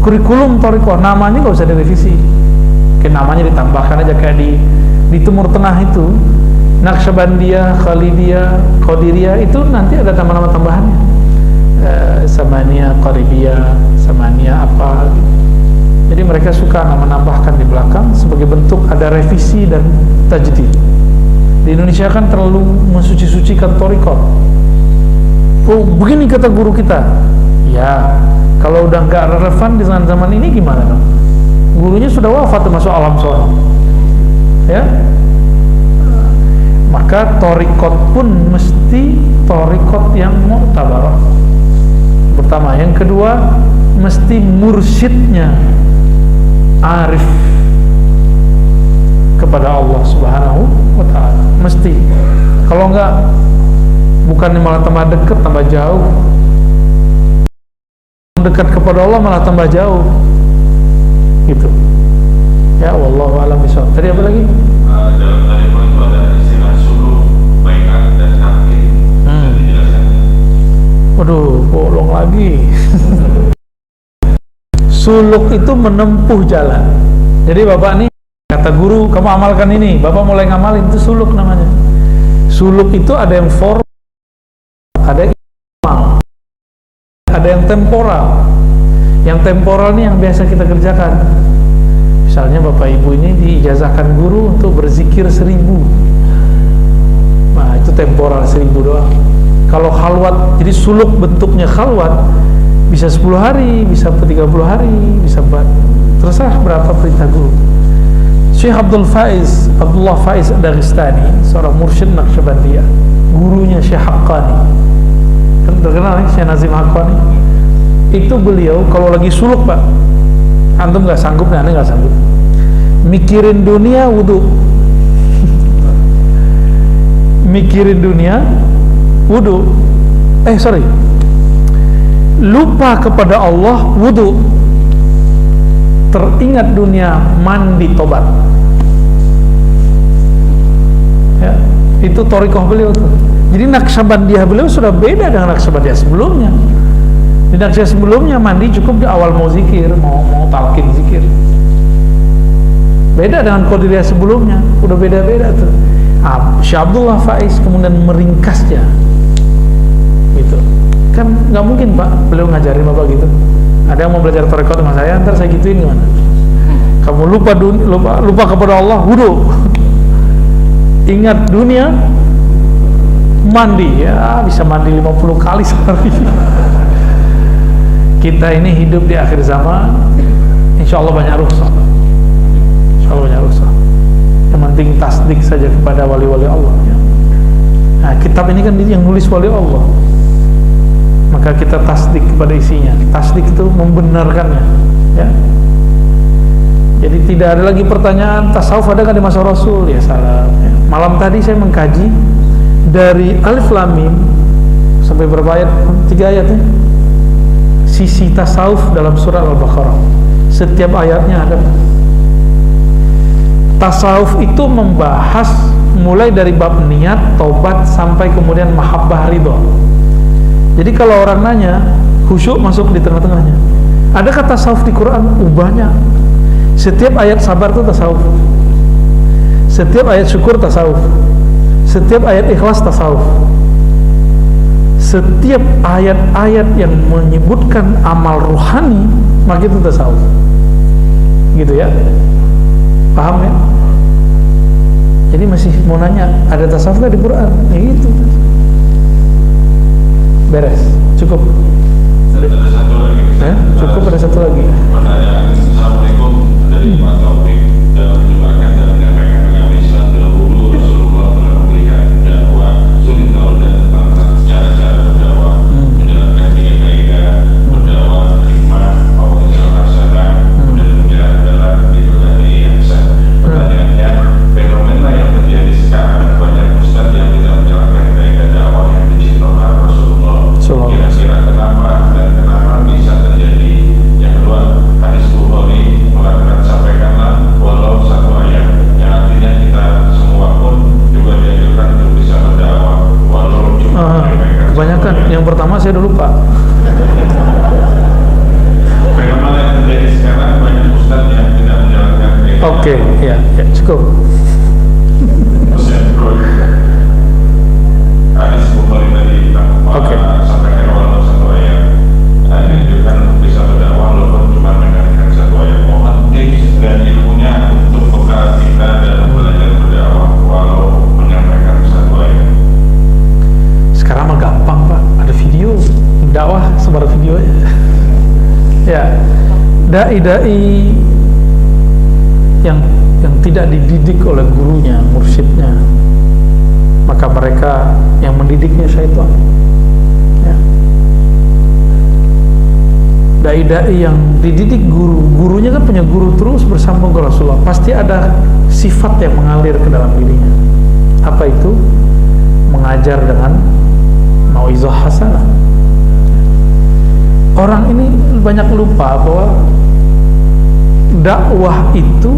kurikulum Thariqah. Namanya nggak usah direvisi, kayak namanya ditambahkan aja, kayak di Timur Tengah itu Naqsyabandiyah, Khalidiyah, Qadiriyah, itu nanti ada nama-nama tambahannya, Samaniyah, Qaribiyah, Samaniyah apa gitu. Jadi mereka suka nama-nambahkan di belakang sebagai bentuk ada revisi dan tajdid. Di Indonesia kan terlalu mensuci-sucikan Thariqah. Oh begini kata guru kita. Ya, kalau udah nggak relevan di zaman ini gimana dong? Gurunya sudah wafat, masuk alam sono. Ya, maka thariqat pun mesti thariqat yang mu'tabarah. Pertama, yang kedua mesti mursyidnya arif kepada Allah Subhanahu wa ta'ala. Mesti. Kalau enggak, bukannya malah tambah dekat, tambah jauh. Dekat kepada Allah malah tambah jauh. Gitu. Ya, wallahu a'lam bishawab. Tadi apa lagi? Dalam Thariqah itu ada istilah suluk, bai'at dan taklid. Bisa dijelaskan? Waduh, bolong lagi. Suluk itu menempuh jalan. Jadi bapak nih kata guru, kamu amalkan ini, bapak mulai ngamalin, itu suluk namanya. Suluk itu ada yang formal, ada yang informal, ada yang temporal. Yang temporal ini yang biasa kita kerjakan. Misalnya bapak ibu ini diijazahkan guru untuk berzikir 1000. Nah itu temporal 1000 doang. Kalau khalwat, jadi suluk bentuknya khalwat, bisa 10 hari, bisa 30 hari, bisa terserah berapa perintah guru. Syekh Abdullah Faiz Dagestani, seorang mursyid Naqsyabandiyah, gurunya Syekh Haqqani, kan terkenal nih Syekh Nazim Haqqani. Itu beliau kalau lagi suluk Pak, antum nggak sanggup, aneh nggak sanggup, mikirin dunia wudu. Mikirin dunia wudu, lupa kepada Allah wudu, teringat dunia mandi tobat. Ya, itu thariqah beliau tuh. Jadi Naqsyabandiyah beliau sudah beda dengan Naqsyabandiyah sebelumnya. Di Naqsyabandiyah sebelumnya mandi cukup di awal mau zikir, mau talqin zikir. Beda dengan Qadiriyah sebelumnya, udah beda-beda tuh. Syekh Abdullah Faiz kemudian meringkasnya. Gitu. Kan nggak mungkin Pak, beliau ngajarin Bapak gitu. Ada yang mau belajar thariqah sama saya, ntar saya gituin gimana? Kamu lupa kepada Allah, wudu. Ingat dunia, mandi, ya bisa mandi 50 kali sehari. Kita ini hidup di akhir zaman, insya Allah banyak rukhsah. Insya Allah banyak rukhsah. Yang penting tasdik saja kepada wali-wali Allah. Ya. Nah, kitab ini kan yang nulis wali Allah, maka kita tasdik kepada isinya. Tasdik itu membenarkannya. Ya. Jadi tidak ada lagi pertanyaan tasawuf ada kan di masa Rasul, ya salah. Ya. Malam tadi saya mengkaji dari Alif Lam Mim sampai berapa ayat? 3 ayat ya. Sisi tasawuf dalam surah Al-Baqarah. Setiap ayatnya ada. Tasawuf itu membahas mulai dari bab niat, taubat sampai kemudian mahabbah, ridho. Jadi kalau orang nanya, khusyuk masuk di tengah-tengahnya. Adakah tasawuf di Quran? Banyak. Setiap ayat sabar itu tasawuf. Setiap ayat syukur tasawuf. Setiap ayat ikhlas tasawuf. Setiap ayat-ayat yang menyebutkan amal ruhani, maka itu tasawuf. Gitu ya. Paham ya? Jadi masih mau nanya, ada tasawuf nggak di Quran? Ya gitu. Beres, cukup. Ada satu lagi. Cukup, ada satu lagi. Pertanyaan. Assalamualaikum, dari Pak Taufik, dalam menyebarkan dan menyampaikan agama Islam dahulu Rasulullah telah memberikan dakwah sulit tahu dan tentang cara-cara berdakwah, menjalankan 3 kaidah berdakwah, hikmah, mawaidhul hasanah, dan menjalankan adalah berbagai ihsan. Pertanyaannya, fenomena yang terjadi sekarang banyak ustaz yang tidak menjalankan kaidah dakwah yang dicontohkan Rasulullah. Kira-kira kenapa dan kenapa bisa terjadi? Yang kedua, hadis Bukhari mengatakan sampaikanlah walau 1 ayat, yang artinya kita semua pun juga dianjurkan untuk bisa berdakwah walau cuma Kebanyakan. Yang pertama saya udah lupa. fenomena yang terjadi sekarang banyak ustaz yang tidak menjalankan kaidah. Oke, ya, cukup. Terus yang kedua, hadis Bukhari tadi tentang sampaikan walau 1 ayat, dianjurkan untuk bisa berdakwah walaupun cuma mendengarkan 1 ayat. Mohon tips dan ilmunya untuk bekal kita dalam belajar berdakwah walau menyampaikan 1 ayat. Sekarang mah gampang Pak, ada video dakwah, sebar video aja. Ya, dai-dai yang tidak dididik oleh gurunya, mursyidnya, maka mereka yang mendidiknya syaitan. Ya. Dai-dai yang dididik gurunya kan punya guru terus bersambung ke Rasulullah, pasti ada sifat yang mengalir ke dalam dirinya. Apa itu? Mengajar dengan mauizah hasanah. Orang ini banyak lupa bahwa dakwah itu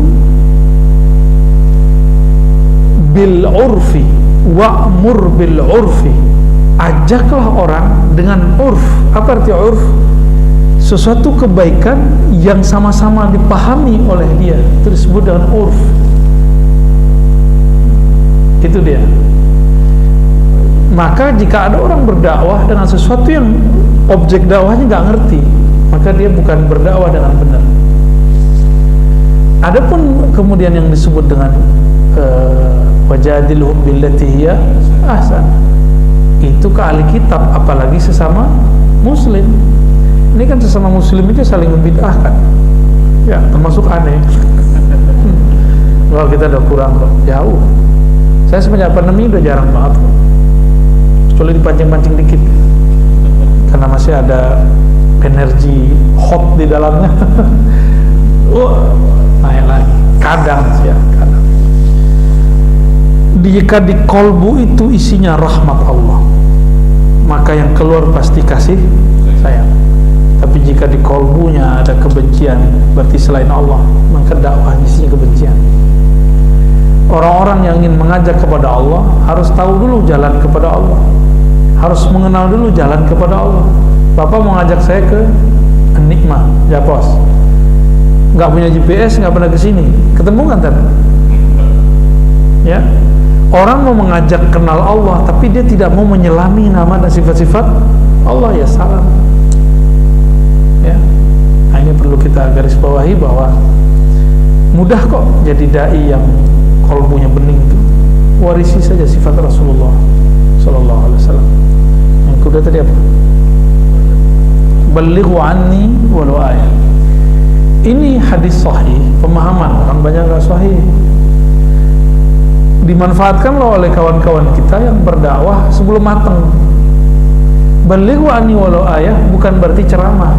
bil urfi wa'mur bil urfi. Ajaklah orang dengan urf. Apa arti urf? Sesuatu kebaikan yang sama-sama dipahami oleh dia, itu disebut dengan urf. Itu dia. Maka jika ada orang berdakwah dengan sesuatu yang objek dakwahnya nggak ngerti, maka dia bukan berdakwah dengan benar. Adapun kemudian yang disebut dengan wajadilhum billati hiya ahsan, itu ke ahli kitab, apalagi sesama muslim. Ini kan sesama muslim itu saling membid'ahkan, ya, termasuk aneh. Kalau kita udah kurang jauh. Saya semenjak pandemi udah jarang banget, kecuali dipancing-pancing dikit, karena masih ada energi hot di dalamnya. Naik lagi. Kadang ya, kadang. Jika di kolbu itu isinya rahmat Allah, maka yang keluar pasti kasih sayang. Tapi jika di kolbunya ada kebencian, berarti selain Allah, maka dakwahnya isinya kebencian. Orang-orang yang ingin mengajak kepada Allah harus tahu dulu jalan kepada Allah, harus mengenal dulu jalan kepada Allah. Bapak mau ngajak saya ke Nikmah, Japos, nggak punya GPS, nggak pernah kesini, ketemu kan tadi? Ya, orang mau mengajak kenal Allah, tapi dia tidak mau menyelami nama dan sifat-sifat Allah, ya salam. Ya, nah ini perlu kita garis bawahi bahwa mudah kok jadi dai yang kolbunya bening itu. Warisi saja sifat Rasulullah Sallallahu Alaihi Wasallam. Yang kedua tadi apa? Balighu anni walau ayat. Ini hadis sahih, pemahaman orang banyak nggak sahih. Dimanfaatkan loh oleh kawan-kawan kita yang berdakwah sebelum matang. Balighu anni walau ayat bukan berarti ceramah.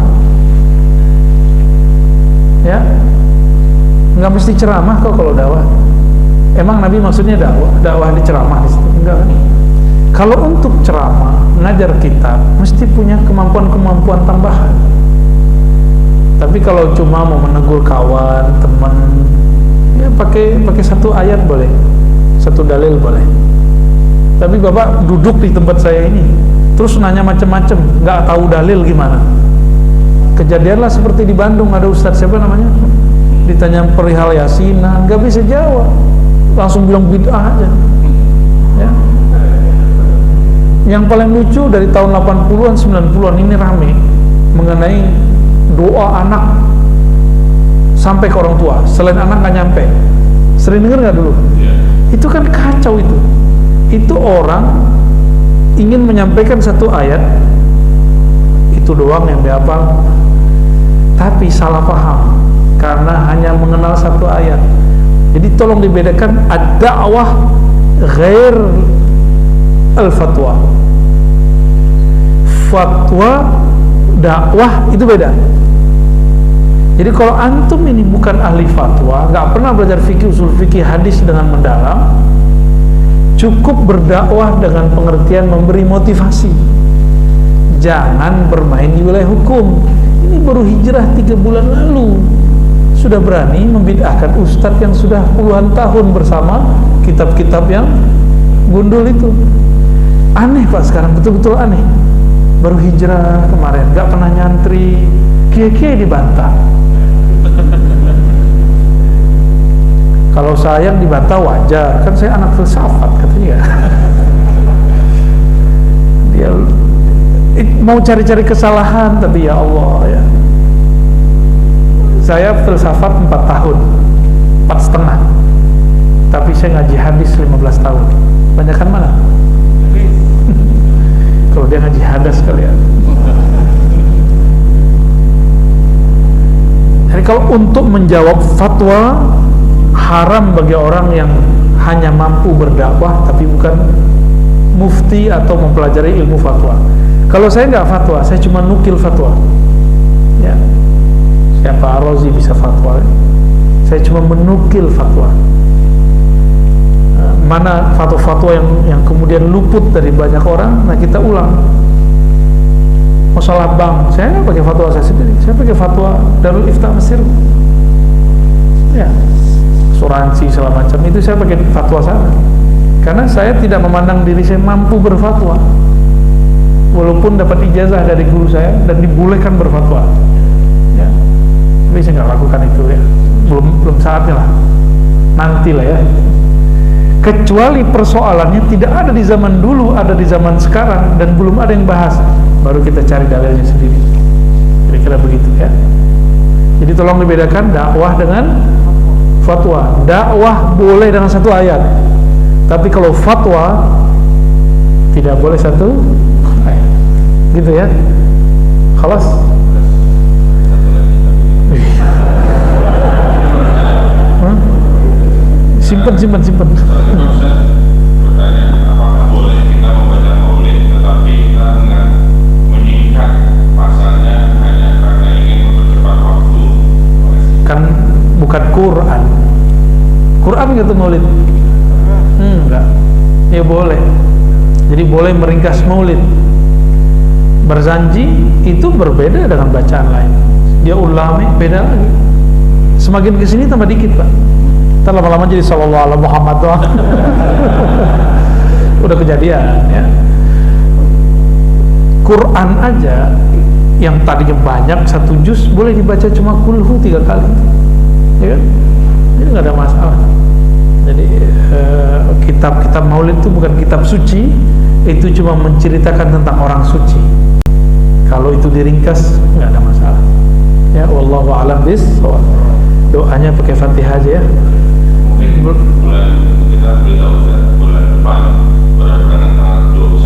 Ya, nggak mesti ceramah kok kalau dakwah. Emang Nabi maksudnya dakwah di ceramah di situ? Enggak kan? Kalau untuk ceramah, ngajar kitab, mesti punya kemampuan-kemampuan tambahan. Tapi kalau cuma mau menegur kawan, teman, ya pakai satu ayat boleh, satu dalil boleh. Tapi Bapak duduk di tempat saya ini, terus nanya macam-macam, nggak tahu dalil gimana? Kejadianlah seperti di Bandung, ada ustadz siapa namanya? Ditanya perihal yasinan, nggak bisa jawab, langsung bilang bid'ah aja. Ya. Yang paling lucu dari tahun 80-an, 90-an ini rame mengenai doa anak sampai ke orang tua, selain anak nggak nyampe. Sering dengar nggak dulu? Itu kan kacau itu. Itu orang ingin menyampaikan satu ayat, itu doang yang dihafal, tapi salah paham karena hanya mengenal satu ayat. Jadi tolong dibedakan ad-da'wah ghair al-fatwa. Fatwa, dakwah itu beda. Jadi kalau antum ini bukan ahli fatwa, nggak pernah belajar fikih, usul fikih, hadis dengan mendalam, cukup berdakwah dengan pengertian memberi motivasi. Jangan bermain di wilayah hukum. Ini baru hijrah 3 bulan lalu sudah berani membid'ahkan ustadz yang sudah puluhan tahun bersama kitab-kitab yang gundul itu. Aneh Pak, sekarang betul-betul aneh. Baru hijrah kemarin, gak pernah nyantri, kiai-kiai dibantah. Kalau saya yang dibantah wajar, kan saya anak filsafat katanya. Dia mau cari-cari kesalahan, tapi ya Allah ya. Saya filsafat 4 tahun, 4,5. Tapi saya ngaji hadis 15 tahun. Banyakan mana? Kalau dia ngaji hadas kalian. Jadi kalau untuk menjawab fatwa, haram bagi orang yang hanya mampu berdakwah tapi bukan mufti atau mempelajari ilmu fatwa. Kalau saya nggak fatwa, saya cuma nukil fatwa. Ya, siapa Ar-Razi bisa fatwa? Saya cuma menukil fatwa. Mana fatwa-fatwa yang kemudian luput dari banyak orang, nah kita ulang. Masalah bank, saya nggak pakai fatwa saya sendiri, saya pakai fatwa Darul Ifta Mesir. Ya, asuransi segala macam itu saya pakai fatwa sana. Karena saya tidak memandang diri saya mampu berfatwa, walaupun dapat ijazah dari guru saya dan dibolehkan berfatwa. Ya, tapi saya nggak lakukan itu ya. Belum saatnya lah. Nantilah ya. Kecuali persoalannya tidak ada di zaman dulu, ada di zaman sekarang dan belum ada yang bahas, baru kita cari dalilnya sendiri. Kira-kira begitu ya. Jadi tolong dibedakan dakwah dengan fatwa. Dakwah boleh dengan satu ayat, tapi kalau fatwa tidak boleh satu ayat. Gitu ya. Khalas. Simpen. Bertanya, apakah boleh kita membaca maulid tetapi kita dengan menyingkat pasalnya hanya karena ingin mempercepat waktu? Kan bukan Quran. Quran gitu maulid? Enggak. Ya boleh. Jadi boleh meringkas maulid. Berzanji itu berbeda dengan bacaan lain. Dia ulami beda lagi. Semakin kesini tambah dikit Pak. Ntar lama-lama jadi sallallahu alaihi Muhammad tuh. Udah kejadian ya. Quran aja yang tadinya banyak 1 juz boleh dibaca cuma kulhu 3 kali, ya kan? Jadi nggak ada masalah. Jadi kitab-kitab maulid itu bukan kitab suci, itu cuma menceritakan tentang orang suci. Kalau itu diringkas nggak ada masalah. Ya, wallahu a'lam bishawab. Doanya pakai Fatihah aja ya. Mungkin bulan kita beritahu bulan depan berapa tanggal 21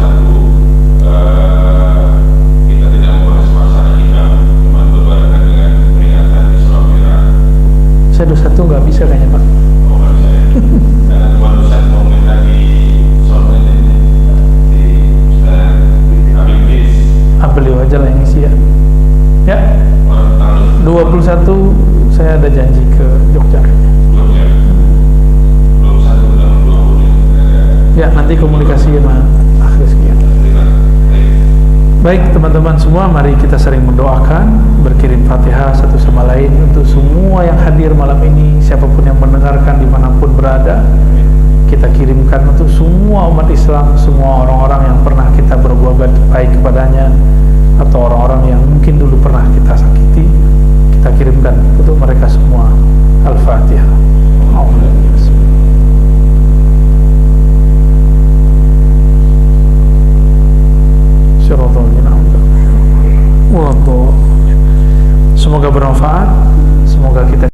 kita tidak membahas masalah hikam, cuma berbarengan dengan peringatan Isra Mi'raj. Saya 21 nggak bisa kayaknya Pak. Oh nggak bisa ya? Karena Tuan Ustaz mau minta di Solmen di Ustaz Habib Bis. Beliau aja lah yang isi ya. Ya. Orang tanggal 21 saya ada janji ke Jogja. belum ya? 21 Ya, nanti komunikasi sama akhir sekian. Baik teman-teman semua, mari kita sering mendoakan, berkirim Fatihah satu sama lain untuk semua yang hadir malam ini, siapapun yang mendengarkan dimanapun berada. Kita kirimkan untuk semua umat Islam, semua orang-orang yang pernah kita berbuat baik kepadanya, atau orang-orang yang mungkin dulu pernah kita sakiti. Kita kirimkan untuk mereka semua. Al-Fatihah. Semoga bermanfaat, semoga kita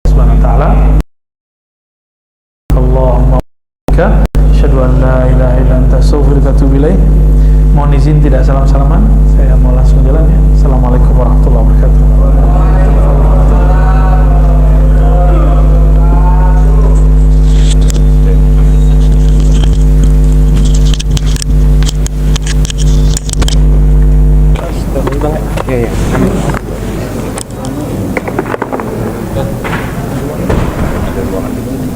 Subhanahu wa ta'ala. Allahumma asyhadu an la ilaha illa anta astaghfiruka wa atubu ilaik. Mohon izin tidak salam-salaman, saya mau langsung jalan ya. Assalamualaikum warahmatullahi wabarakatuh. Iya. Ada ruangan di sini.